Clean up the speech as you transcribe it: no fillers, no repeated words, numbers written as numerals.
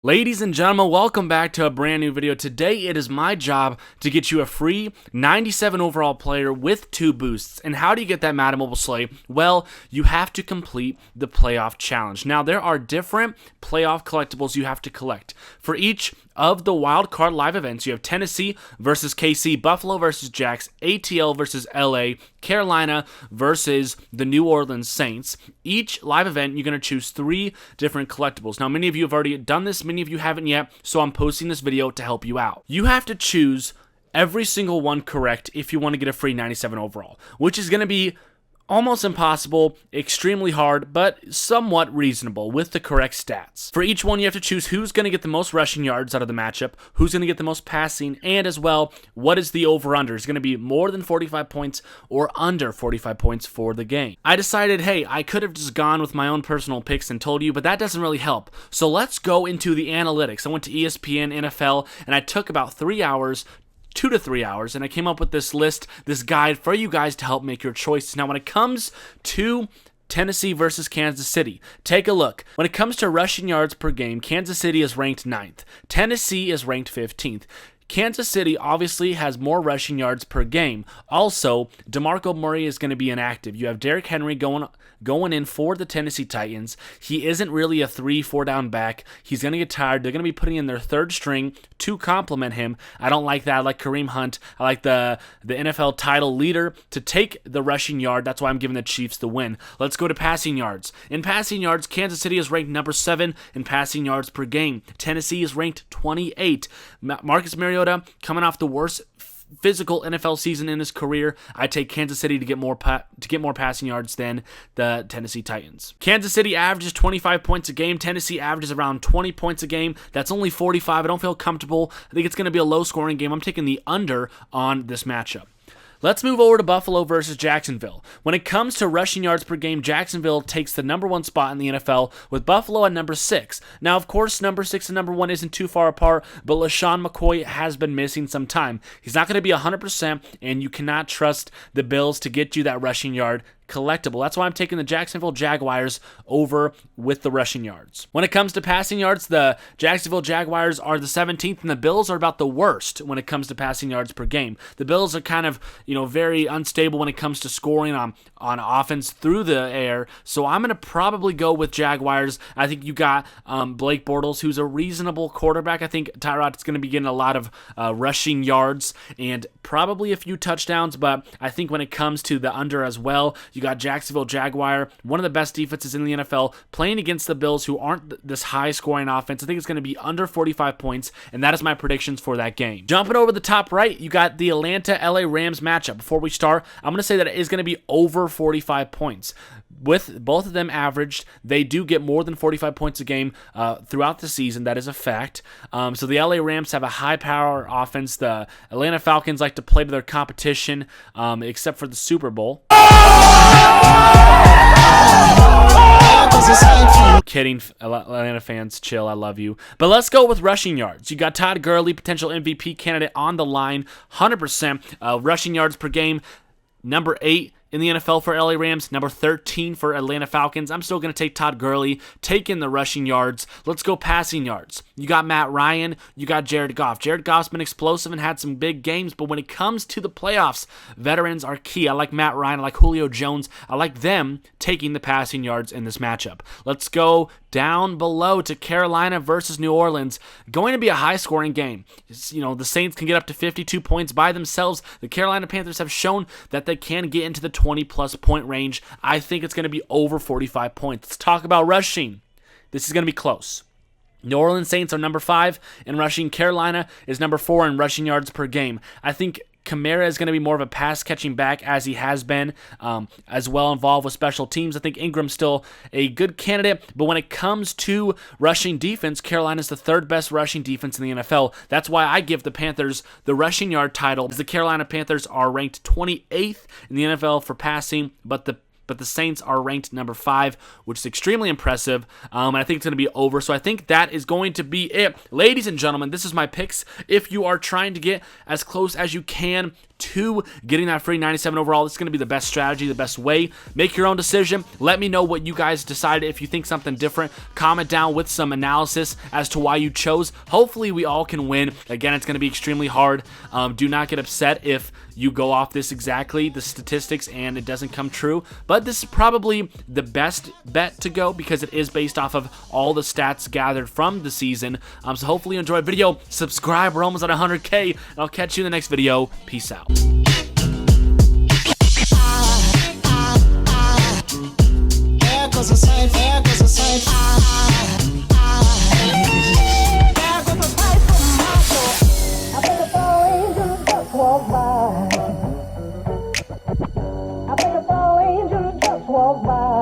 Ladies and gentlemen, welcome back to a brand new video. Today it is my job to get you a free 97 overall player with 2 boosts. And how do you get that Madden Mobile sleigh? Well, you have to complete the playoff challenge. Now, there are different playoff collectibles you have to collect. For each of the wild card live events, you have Tennessee versus KC, Buffalo versus Jags, ATL versus LA, Carolina versus the New Orleans Saints. Each live event, you're going to choose 3 different collectibles. Now, many of you have already done this, many of you haven't yet, so I'm posting this video to help you out. You have to choose every single one correct if you want to get a free 97 overall, which is going to be almost impossible, extremely hard, but somewhat reasonable with the correct stats. For each one, you have to choose who's going to get the most rushing yards out of the matchup, who's going to get the most passing, and as well, what is the over-under? Is it going to be more than 45 points or under 45 points for the game? I decided, hey, I could have just gone with my own personal picks and told you, but that doesn't really help. So let's go into the analytics. I went to ESPN, NFL, and I took about 3 hours 2 to 3 hours, and I came up with this list, this guide for you guys to help make your choices. Now, when it comes to Tennessee versus Kansas City, take a look. When it comes to rushing yards per game, Kansas City is ranked 9th. Tennessee is ranked 15th. Kansas City obviously has more rushing yards per game. Also, DeMarco Murray is going to be inactive. You have Derrick Henry going in for the Tennessee Titans. He isn't really a 3-4 down back. He's going to get tired. They're going to be putting in their 3rd string to complement him. I don't like that. I like Kareem Hunt. I like the NFL title leader to take the rushing yard. That's why I'm giving the Chiefs the win. Let's go to passing yards. In passing yards, Kansas City is ranked number 7 in passing yards per game. Tennessee is ranked 28. Marcus Mariota coming off the worst physical NFL season in his career. I take Kansas City to get more passing yards than the Tennessee Titans. Kansas City averages 25 points a game. Tennessee averages around 20 points a game. That's only 45. I don't feel comfortable. I think it's going to be a low-scoring game. I'm taking the under on this matchup. Let's move over to Buffalo versus Jacksonville. When it comes to rushing yards per game, Jacksonville takes the number 1 spot in the NFL with Buffalo at number 6. Now, of course, number 6 and number 1 isn't too far apart, but LaShawn McCoy has been missing some time. He's not going to be 100%, and you cannot trust the Bills to get you that rushing yard collectible. That's why I'm taking the Jacksonville Jaguars over with the rushing yards. When it comes to passing yards, the Jacksonville Jaguars are the 17th, and the Bills are about the worst when it comes to passing yards per game. The Bills are kind of, very unstable when it comes to scoring on offense through the air, so I'm going to probably go with Jaguars. I think you got Blake Bortles, who's a reasonable quarterback. I think Tyrod's going to be getting a lot of rushing yards and probably a few touchdowns, but I think when it comes to the under as well, you got Jacksonville Jaguar, one of the best defenses in the NFL, playing against the Bills, who aren't this high-scoring offense. I think it's going to be under 45 points, and that is my predictions for that game. Jumping over the top right, you got the Atlanta-LA Rams matchup. Before we start, I'm going to say that it is going to be over 45 points. With both of them averaged, they do get more than 45 points a game throughout the season. That is a fact. So the LA Rams have a high-power offense. The Atlanta Falcons like to play to their competition, except for the Super Bowl. Kidding, Atlanta fans, chill, I love you. But let's go with rushing yards. You got Todd Gurley, potential MVP candidate on the line, 100% rushing yards per game, number 8 in the NFL for LA Rams, number 13 for Atlanta Falcons. I'm still going to take Todd Gurley, take in the rushing yards. Let's go passing yards. You got Matt Ryan, you got Jared Goff. Jared Goff's been explosive and had some big games, but when it comes to the playoffs, veterans are key. I like Matt Ryan, I like Julio Jones. I like them taking the passing yards in this matchup. Let's go down below to Carolina versus New Orleans. Going to be a high-scoring game. The Saints can get up to 52 points by themselves. The Carolina Panthers have shown that they can get into the 20-plus point range. I think it's going to be over 45 points. Let's talk about rushing. This is going to be close. New Orleans Saints are number 5 in rushing. Carolina is number 4 in rushing yards per game. I think Kamara is going to be more of a pass-catching back, as he has been, as well involved with special teams. I think Ingram's still a good candidate, but when it comes to rushing defense, Carolina's the 3rd best rushing defense in the NFL. That's why I give the Panthers the rushing yard title, as the Carolina Panthers are ranked 28th in the NFL for passing, but the but the Saints are ranked number 5, which is extremely impressive, and I think it's going to be over. So I think that is going to be it. Ladies and gentlemen, this is my picks. If you are trying to get as close as you can to getting that free 97 overall, this is going to be the best strategy, the best way. Make your own decision. Let me know what you guys decided. If you think something different, comment down with some analysis as to why you chose. Hopefully we all can win. Again, it's going to be extremely hard. Do not get upset if you go off this exactly, the statistics, and it doesn't come true, but this is probably the best bet to go because it is based off of all the stats gathered from the season. So hopefully you enjoyed the video. Subscribe. We're almost at 100K, and I'll catch you in the next video. Peace out. There goes a sign, there goes a sign.